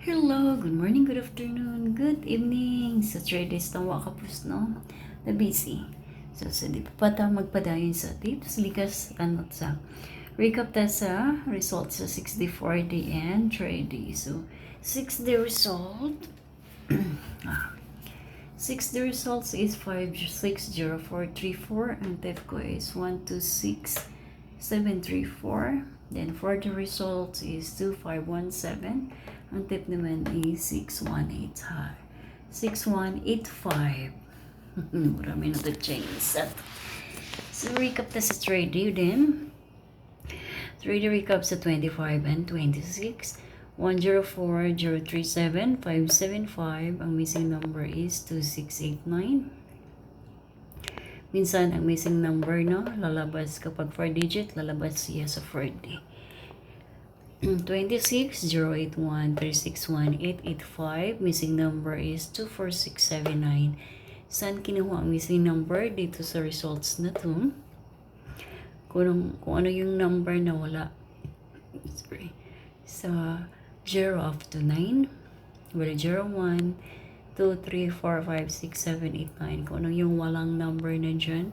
Hello, good morning, good afternoon, good evening. Sa traders na wakapos, no? Na busy. So, di pa tayo magpadayon sa tips. Likas, sa recap tayo sa results sa 6D, 4D, and 3D. So, 6D result. 6D results is 560434. Ang TEF ko is 126734. Then, for the results is 2517. Ang tip naman is 6185. Marami na ito change. So, recap na sa trade din. Trade recap sa 25 and 26. 104037 575. Ang missing number is 2689. Minsan, ang missing number, no, lalabas kapag 4 digit, lalabas siya sa 4D. 26 081 361 885. Missing number is 24679. Saan kinuha ang missing number? Dito sa results na to. Kung ano yung number na wala. Sorry. Sa 0 up to 9. Wala 0, 1, 2, 3, 4, 5, 6, 7, 8, 9. Kung ano yung walang number na dyan,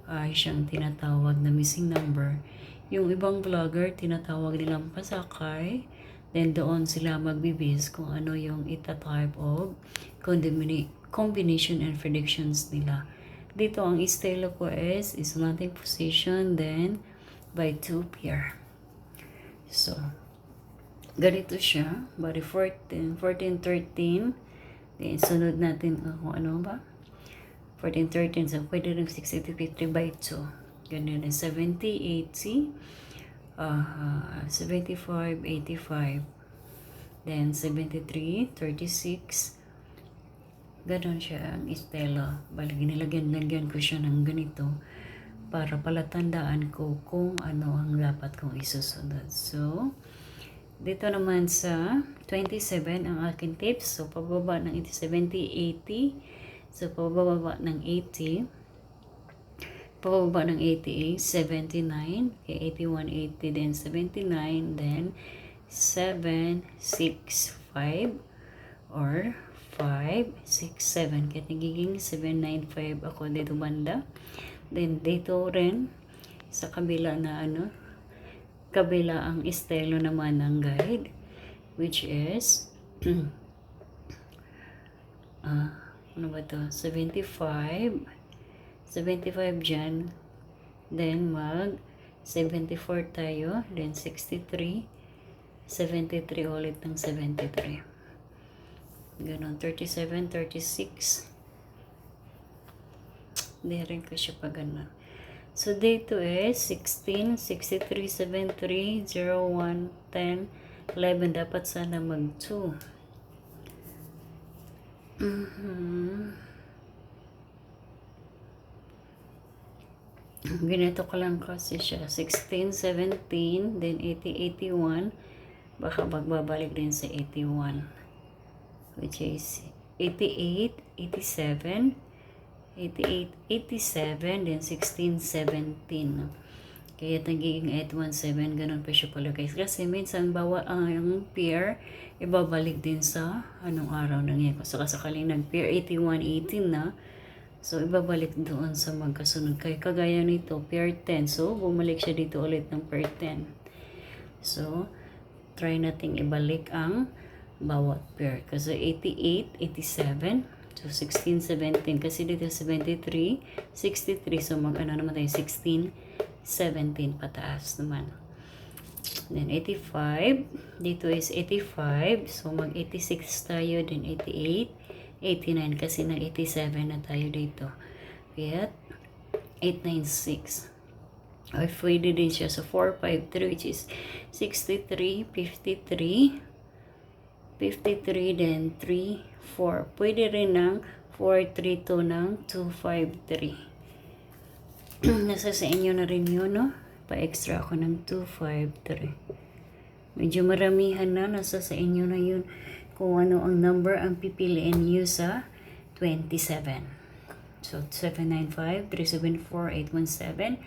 ay siyang tinatawag na missing number. Yung ibang vlogger, tinatawag nilang pasakay. Then doon sila magbibis kung ano yung ita-type of combination and predictions nila. Dito ang estilo ko is slanting position, then by 2 pair. So, ganito siya. Bali 14, 13. Then sunod natin kung ano ba. 14, 13. So, pwede rin 60, 50 by 2. Ganyan na 70, 80, 75, 85, then 73, 36. Ganon siya ang estela. Bali, nilagyan ko siya ng ganito para palatandaan ko kung ano ang dapat kong isusunod. So, dito naman sa 27 ang aking tips. So, pababa ng 70, 80. So, pababa ng 80. Pababa ng 88, 79, okay, 81, 80, then 79, then 7, 6, 5, or 5, 6, 7. Kaya nagiging 7, 9, 5 ako dito banda. Then dito rin, sa kabila na kabila ang estilo naman ng guide, which is, ano ba to? 75 dyan, then mag 74 tayo, then 63 ulit ng 73, ganon, 37, 36, hindi rin ko siya pa ganon. So dito is 16, 63, 73, 0, 1, 10, 11, dapat sana mag 2. Ganito ko lang kasi siya. 16, 17, then 80, 81. Baka magbabalik din sa 81. Which is 88, 87, 88, 87, then 16, 17. Kaya nagiging 817. Ganun pa siya pala guys. Kasi minsan ang pair, ibabalik din sa anong araw na ngayon. So kasakaling nag-pair 81, 18 na. So, ibabalik doon sa magkasunod. Kagaya nito, pair 10. So, bumalik siya dito ulit ng pair 10. So, try nating ibalik ang bawat pair. Kasi 88, 87. So, 16, 17. Kasi dito 73, 63. So, mag-ano naman tayo, 16, 17 pataas naman. Then, 85. Dito is 85. So, mag-86 tayo. Then, 88. 89 kasi nag 87 na tayo dito. Kaya 896. Ay, pwede din siya sa 453 which is 63, 53, 53, then 3, 4. Pwede rin ng 432 ng 253. Nasa sa inyo na rin yun, no? Pa-extra ako ng 253. Medyo maramihan na. Nasa sa inyo na yun kung ano ang number ang pipiliin niyo sa 27. So, 795, 374, 817,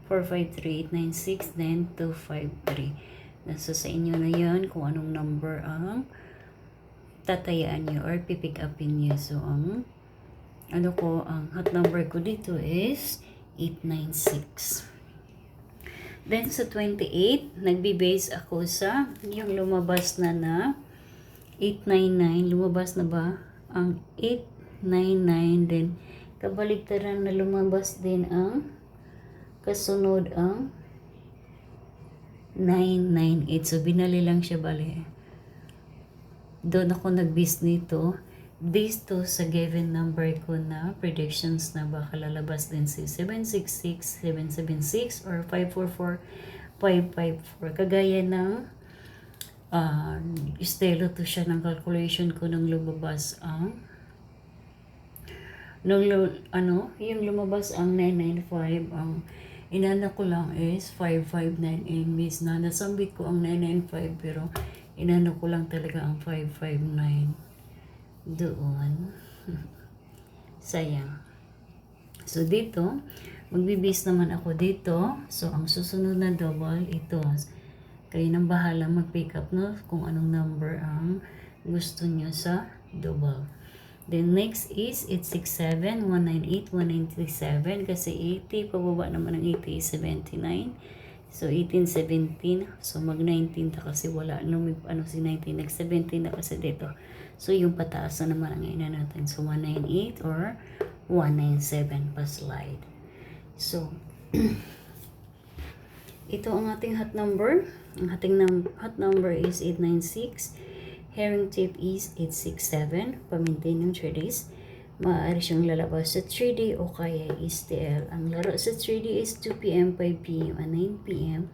453, 896, then 253. Nasa sa inyo na yan kung anong number ang tatayaan nyo or pipick upin nyo. So, ang hot number ko dito is 896. Then, sa 28, nagbe-base ako sa yung lumabas na 899. Lumabas na ba? Ang 899. Then, kabaligtaran na lumabas din ang kasunod ang 998. So, binali lang siya, bali. Doon ako nag-base nito. Based to sa given number ko na predictions na baka lalabas din si 766, 776, or 544, 554. Kagaya ng estelo to siya ng calculation ko nung lumabas ang yung lumabas ang 995, ang inana ko lang is 559 imbis na nasambit ko ang 995, pero inano ko lang talaga ang 559 doon. Sayang. So, dito, magbibase naman ako dito. So, ang susunod na double, ito. Kayo nang bahala mag-pick up, no? Kung anong number ang gusto nyo sa double. Then, next is 867, 198, 1937. Kasi 80, pababa naman ang 80 is 79. So, 1817. So, mag-19 na kasi wala. Si 19, nag-17 na kasi dito. So, yung pataas na naman ang ina natin. So, 198 or 197 pa slide. So, ito ang ating hot number. Ang ating hot number is 896. Herring tip is 867. Pa-maintain yung 3 days. Maaari siyang lalabas sa 3D o kaya is TL. Ang laro sa 3D is 2 p.m., 5 p.m., and 9 p.m.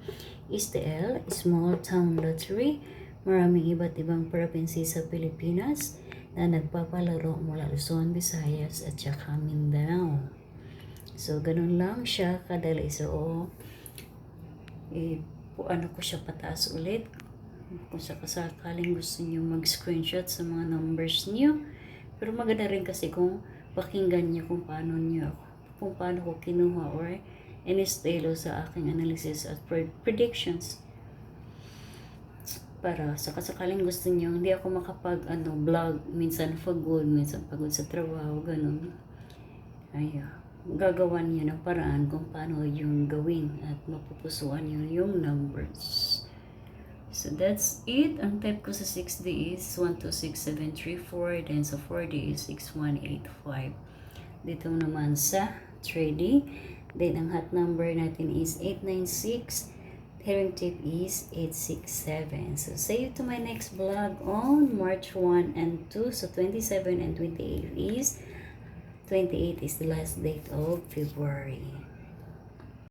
Is TL, Small Town Lottery. Maraming iba't ibang province sa Pilipinas na nagpapalaro mula Luzon, Visayas at saka Mindanao. So, ganun lang siya kadali. So, ko siya pataas ulit. Kung sakaling gusto niyo mag-screenshot sa mga numbers niyo. Pero maganda rin kasi kung pakinggan niyo kung paano ko kinuha or inestelo sa aking analysis at predictions. Para sakaling gusto niyo, hindi ako vlog, minsan pagod sa trabaho, ganun. Gagawa niyo ng paraan kung paano yung gawin at mapupusuan niyo yung numbers. So, that's it. Ang type ko sa 6D is 126734. Then sa 4D is 6185. Dito naman sa 3D. Then, ang hot number natin is 896. Herring tip is 867. So, see you to my next vlog on March 1 and 2. So, 27 and 28 is the last date of February.